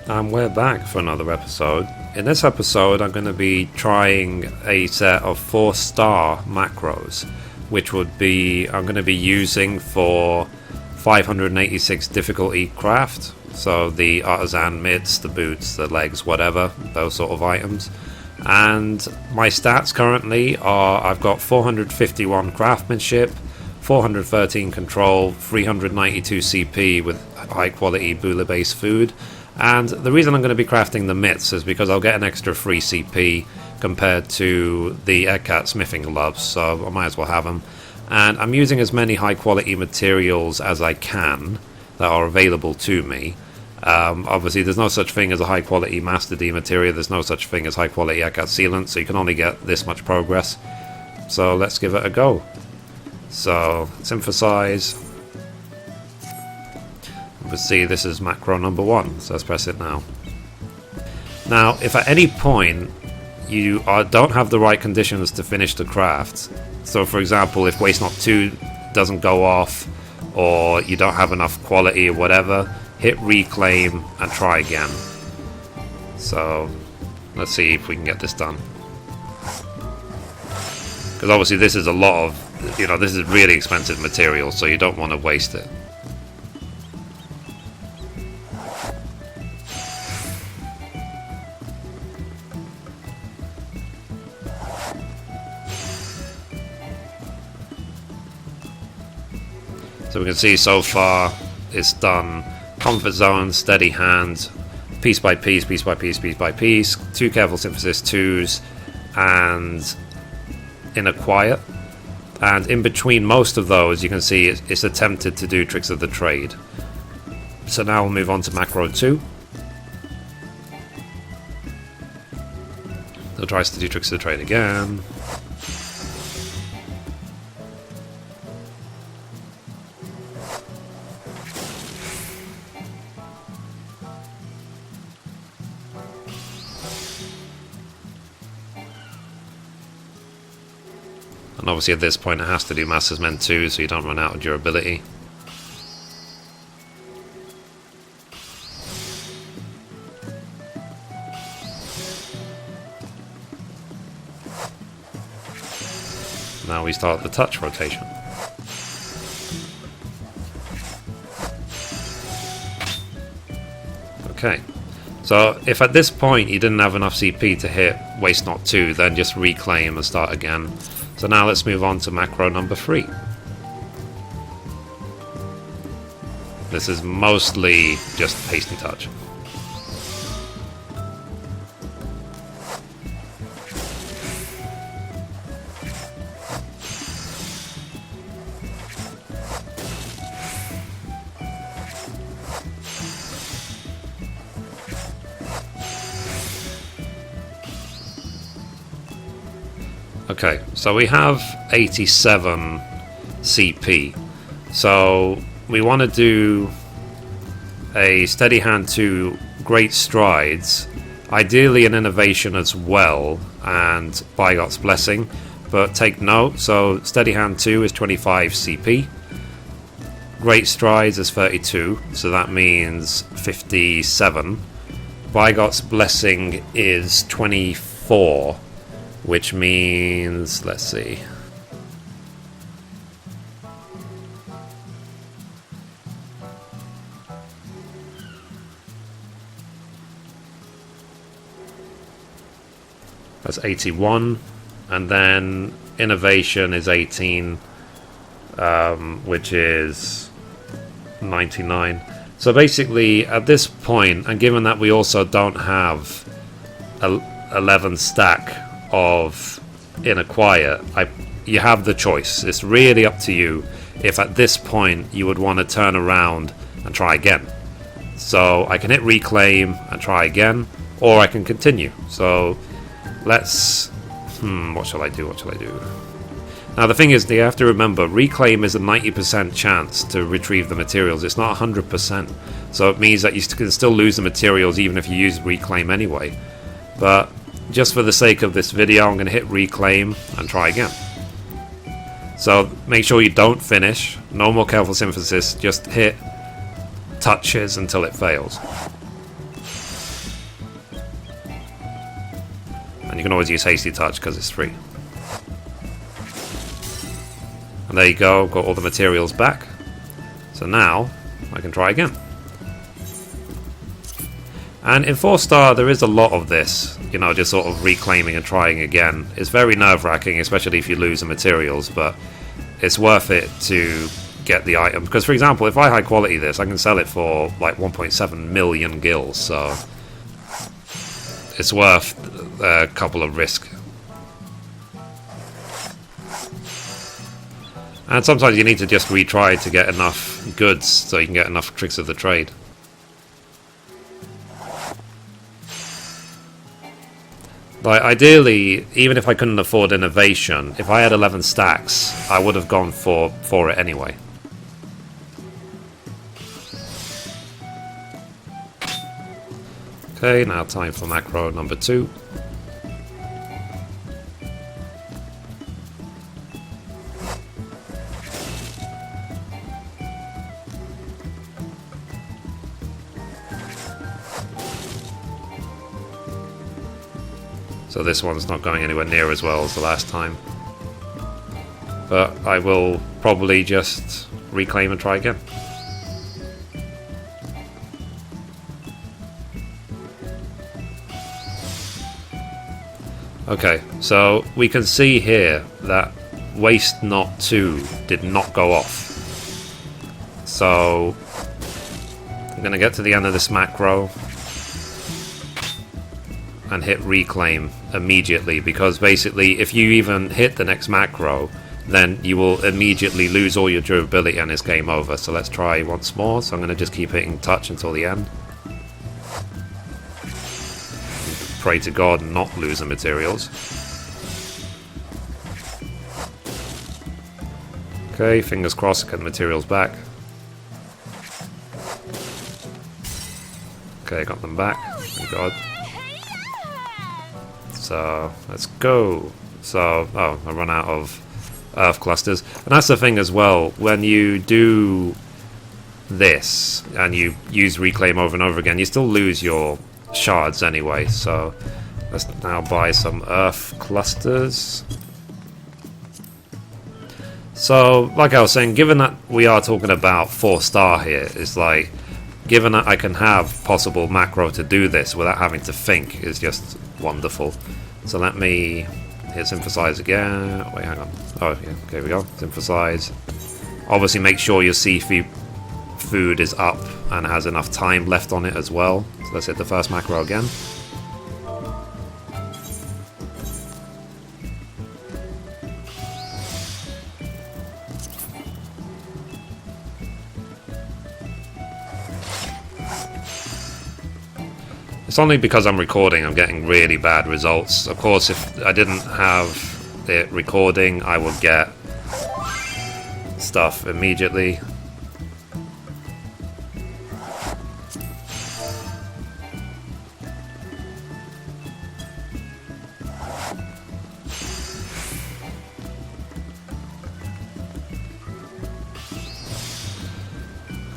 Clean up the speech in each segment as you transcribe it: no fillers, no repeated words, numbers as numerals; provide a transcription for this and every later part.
And we're back for another episode. In this episode I'm going to be trying a set of 4-star macros, which would be I'm going to be using for 586 difficulty craft, so the Artisan mitts, the boots, the legs, whatever, those sort of items. And my stats currently are I've got 451 craftsmanship, 413 control, 392 CP with high quality Bula based food. And the reason I'm going to be crafting the mitts is because I'll get an extra free CP compared to the Ekat smithing gloves, so I might as well have them. And I'm using as many high quality materials as I can that are available to me. Obviously there's no such thing as a high quality Master D material, there's no such thing as high quality Ekat sealant, so you can only get this much progress. So let's give it a go. So synthesize. We see this is macro number 1, so let's press it now. Now, if at any point you don't have the right conditions to finish the craft, so for example, if Waste Not 2 doesn't go off, or you don't have enough quality or whatever, hit reclaim and try again. So, let's see if we can get this done. Because obviously this is a lot of, this is really expensive material, so you don't want to waste it. So we can see so far it's done comfort zone, steady hand, piece by piece, piece by piece, piece by piece, 2 careful synthesis 2s, and in a quiet. And in between most of those you can see it's attempted to do tricks of the trade. So now we'll move on to macro 2. So it tries to do tricks of the trade again. And obviously at this point it has to do Master's Men 2 so you don't run out of durability. Now we start the touch rotation. Okay, so if at this point you didn't have enough CP to hit Waste Not 2, then just reclaim and start again. So now let's move on to macro number 3. This is mostly just pasty touch. Okay, so we have 87 CP. So we want to do a steady hand to great strides, ideally an innovation as well, and Byrogot's blessing. But take note, so steady hand 2 is 25 CP. Great strides is 32, so that means 57. Byrogot's blessing is 24. Which means, let's see. That's 81. And then innovation is 18, which is 99. So basically, at this point, and given that we also don't have 11 stack of in a quiet, you have the choice. It's really up to you if at this point you would want to turn around and try again. So I can hit reclaim and try again, or I can continue. So let's what shall I do? Now the thing is, you have to remember, reclaim is a 90% chance to retrieve the materials. It's not 100%, so it means that you can still lose the materials even if you use reclaim anyway. But just for the sake of this video, I'm going to hit reclaim and try again. So make sure you don't finish, no more careful synthesis, just hit touches until it fails. And you can always use Hasty Touch because it's free. And there you go, got all the materials back. So now I can try again. And in 4-star there is a lot of this, you know, just sort of reclaiming and trying again. It's very nerve-wracking, especially if you lose the materials, but it's worth it to get the item. Because for example, if I high quality this, I can sell it for like 1.7 million gills, so it's worth a couple of risks. And sometimes you need to just retry to get enough goods so you can get enough tricks of the trade. Like, ideally, even if I couldn't afford innovation, if I had 11 stacks, I would have gone for it anyway. Okay, now time for macro number 2. So this one's not going anywhere near as well as the last time. But I will probably just reclaim and try again. Okay, so we can see here that Waste Not 2 did not go off. So I'm going to get to the end of this macro and hit reclaim immediately, because basically if you even hit the next macro, then you will immediately lose all your durability and it's game over. So let's try once more. So I'm going to just keep hitting touch until the end. Pray to God not lose the materials. Okay, fingers crossed, get the materials back. Okay, got them back, thank God. So, let's go. So, oh, I run out of earth clusters. And that's the thing as well, when you do this and you use reclaim over and over again, you still lose your shards anyway. So, let's now buy some earth clusters. So, like I was saying, given that we are talking about 4-star here, it's like, given that I can have possible macro to do this without having to think is just wonderful. So let me hit synthesize again. Wait, hang on. Oh, yeah, okay, we go. Synthesize. Obviously make sure your seafood is up and has enough time left on it as well. So let's hit the first macro again. It's only because I'm recording I'm getting really bad results. Of course, if I didn't have it recording, I would get stuff immediately.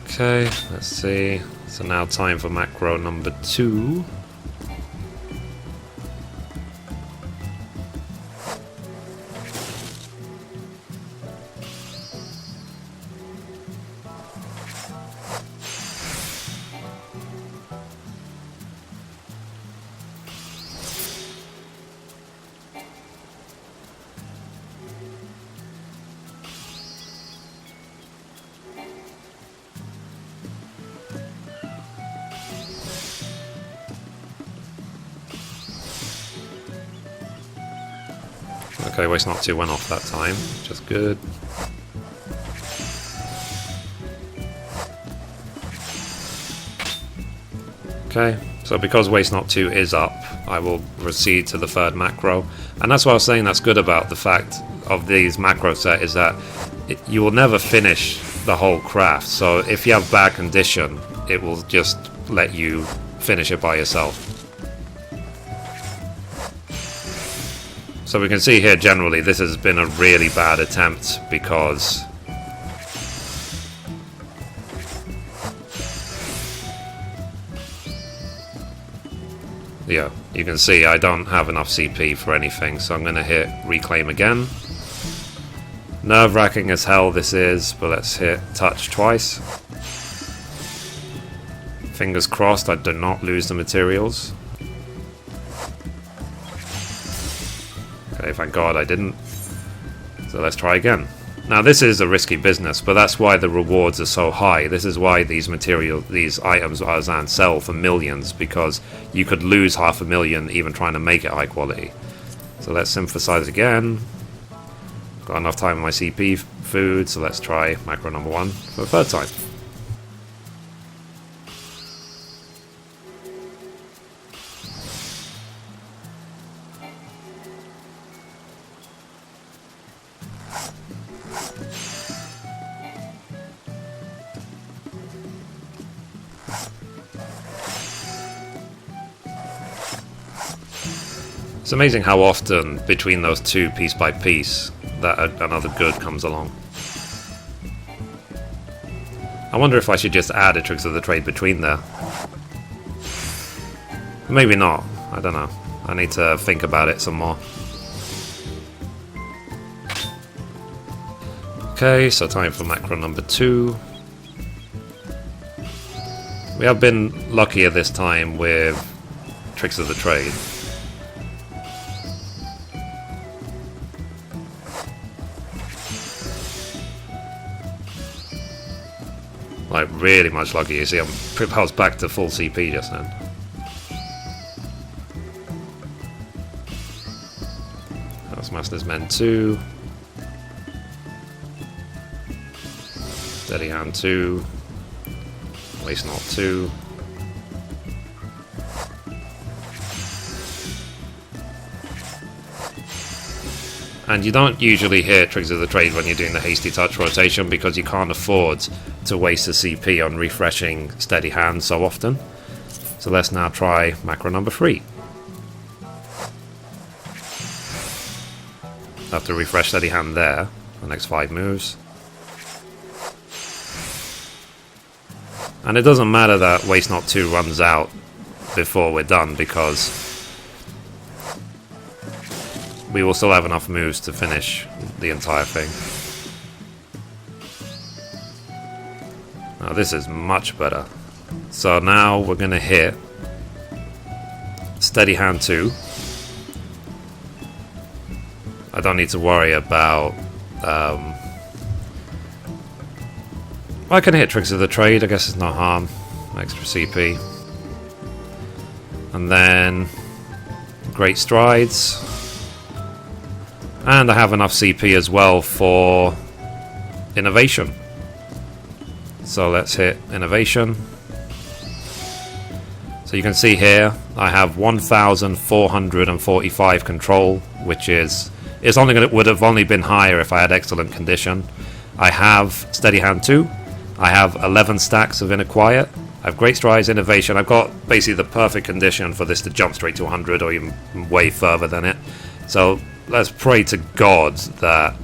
Okay, let's see. So now time for macro number 2. Okay, Waste Not 2 went off that time, which is good. Okay, so because Waste Not 2 is up, I will proceed to the third macro. And that's what I was saying that's good about the fact of these macro set is that you will never finish the whole craft. So if you have bad condition, it will just let you finish it by yourself. So we can see here generally this has been a really bad attempt because Yeah, you can see I don't have enough CP for anything, so I'm going to hit reclaim again. Nerve-wracking as hell this is, but let's hit touch twice. Fingers crossed I do not lose the materials. Okay, thank God I didn't. So let's try again. Now this is a risky business, but that's why the rewards are so high. This is why these items Artisan sell for millions, because you could lose 500,000 even trying to make it high quality. So let's synthesize again. Got enough time in my CP food, so let's try macro number 1 for the third time. It's amazing how often between those two, piece by piece, that another good comes along. I wonder if I should just add a tricks of the trade between there. Maybe not. I don't know. I need to think about it some more. Okay, so time for macro number 2. We have been luckier this time with tricks of the trade. Like, really much lucky. You see, I'm propelled back to full CP just then. That's Master's Men 2. Steady Hand 2. Waste Not 2. And you don't usually hear tricks of the trade when you're doing the hasty touch rotation because you can't afford to waste a CP on refreshing steady hand so often. So let's now try macro number 3. Have to refresh steady hand there, the next 5 moves. And it doesn't matter that waste not 2 runs out before we're done, because we will still have enough moves to finish the entire thing. Now this is much better. So now we're going to hit Steady Hand 2. I don't need to worry about... I can hit Tricks of the Trade, I guess it's no harm. Extra CP. And then Great Strides. And I have enough CP as well for Innovation. So let's hit Innovation. So you can see here I have 1,445 control, which is would have only been higher if I had excellent condition. I have Steady Hand 2. I have 11 stacks of Inner Quiet. I have Great Strides, Innovation. I've got basically the perfect condition for this to jump straight to 100 or even way further than it. So let's pray to God that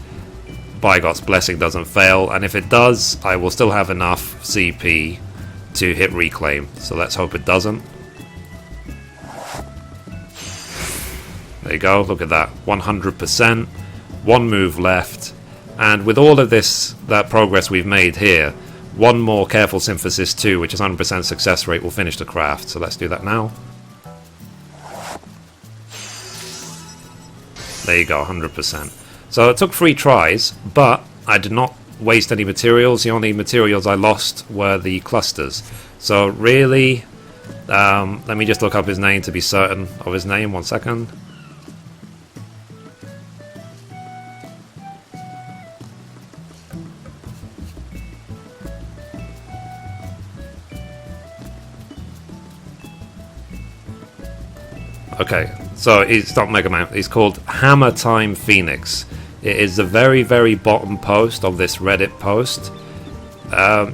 Byregot's blessing doesn't fail, and if it does, I will still have enough CP to hit reclaim. So let's hope it doesn't. There you go, look at that, 100%, 1 move left, and with all of that progress we've made here, 1 more Careful Synthesis 2, which is 100% success rate, will finish the craft. So let's do that now. There you go, 100%. So it took 3 tries, but I did not waste any materials. The only materials I lost were the clusters. So really, let me just look up his name to be certain of his name. 1 second. Okay, so he's not Mega Man, he's called Hammer Time Phoenix. It is the very, very bottom post of this Reddit post.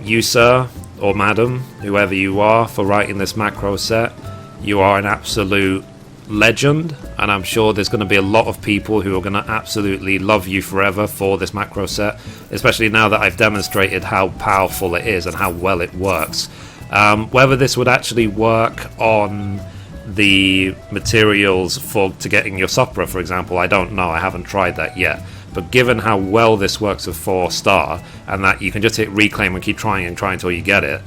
You, sir, or madam, whoever you are, for writing this macro set, you are an absolute legend, and I'm sure there's going to be a lot of people who are going to absolutely love you forever for this macro set, especially now that I've demonstrated how powerful it is and how well it works. Whether this would actually work on the materials to getting your Supra, for example, I don't know. I haven't tried that yet. But given how well this works with 4-star, and that you can just hit reclaim and keep trying and trying until you get it,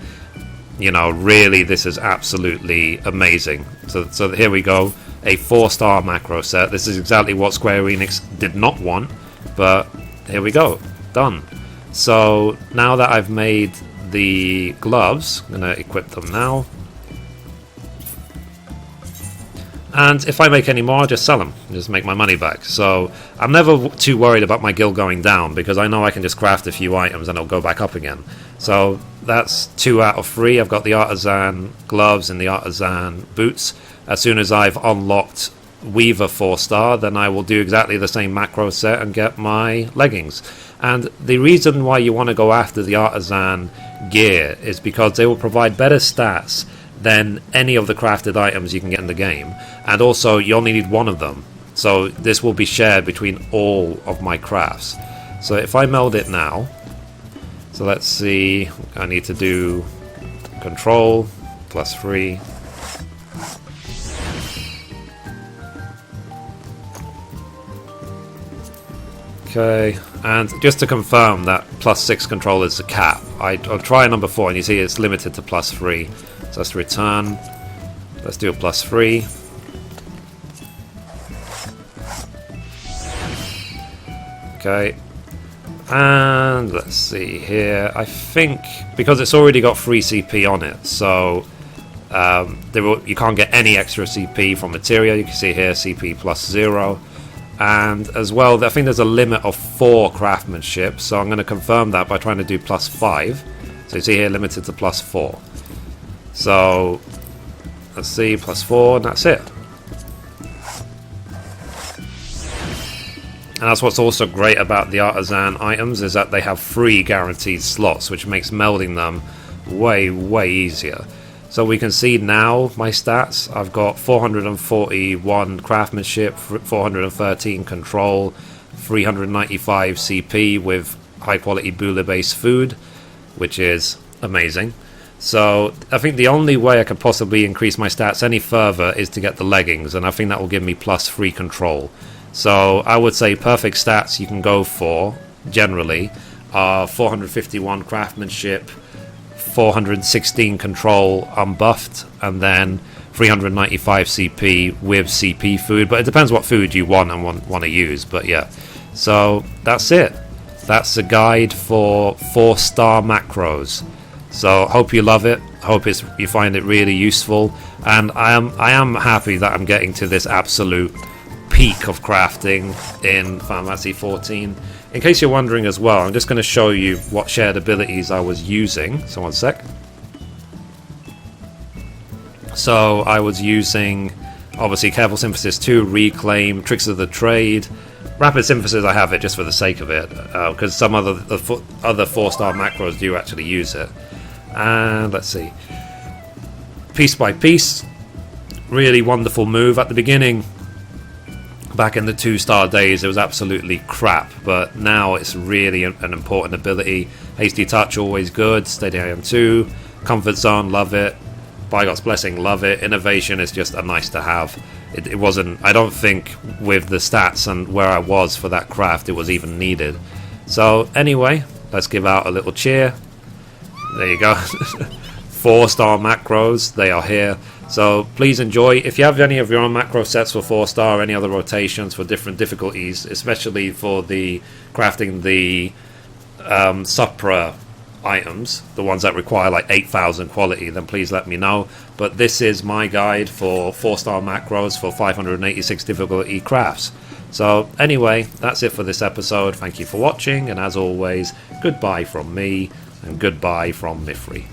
you know, really this is absolutely amazing. So here we go, a 4-star macro set. This is exactly what Square Enix did not want, but here we go, done. So now that I've made the gloves, I'm going to equip them now. And if I make any more, I'll just sell them, just make my money back. So I'm never too worried about my guild going down, because I know I can just craft a few items and it'll go back up again. So that's 2 out of 3. I've got the Artisan gloves and the Artisan boots. As soon as I've unlocked Weaver 4-star, then I will do exactly the same macro set and get my leggings. And the reason why you want to go after the Artisan gear is because they will provide better stats than any of the crafted items you can get in the game, and also you only need one of them, so this will be shared between all of my crafts. So if I meld it now, so let's see, I need to do control +3, okay, and just to confirm that +6 control is the cap, I'll try number 4 and you see it's limited to +3. So let's return. Let's do a +3. Okay. And let's see here. I think because it's already got free CP on it, so you can't get any extra CP from material. You can see here CP +0. And as well, I think there's a limit of 4 craftsmanship, so I'm going to confirm that by trying to do +5. So you see here limited to +4. So let's see, +4, and that's it. And that's what's also great about the Artisan items, is that they have free guaranteed slots, which makes melding them way easier. So we can see now my stats. I've got 441 craftsmanship, 413 control, 395 CP with high quality Bula based food, which is amazing. So I think the only way I could possibly increase my stats any further is to get the leggings, and I think that will give me +3 control. So I would say perfect stats you can go for generally are 451 craftsmanship, 416 control unbuffed, and then 395 CP with CP food. But it depends what food you want and want to use. But yeah, so that's it. That's the guide for 4-star macros. So hope you love it. Hope you find it really useful. And I am happy that I'm getting to this absolute peak of crafting in Final Fantasy XIV. In case you're wondering as well, I'm just going to show you what shared abilities I was using. So one sec. So I was using, obviously, Careful Synthesis 2, Reclaim, Tricks of the Trade. Rapid Synthesis, I have it just for the sake of it, because some other 4-star macros do actually use it. And let's see. Piece by Piece. Really wonderful move. At the beginning, back in the 2-star days, it was absolutely crap, but now it's really an important ability. Hasty Touch, always good. Steady Iron 2. Comfort Zone, love it. Bygot's Blessing, love it. Innovation is just a nice to have. It wasn't, I don't think with the stats and where I was for that craft, it was even needed. So anyway, let's give out a little cheer. There you go. 4-star macros, they are here. So please enjoy. If you have any of your own macro sets for 4-star, any other rotations for different difficulties, especially for the crafting the Supra items, the ones that require like 8,000 quality, then please let me know. But this is my guide for 4-star macros for 586 difficulty crafts. So anyway, that's it for this episode. Thank you for watching, and as always, goodbye from me and goodbye from Mithrie.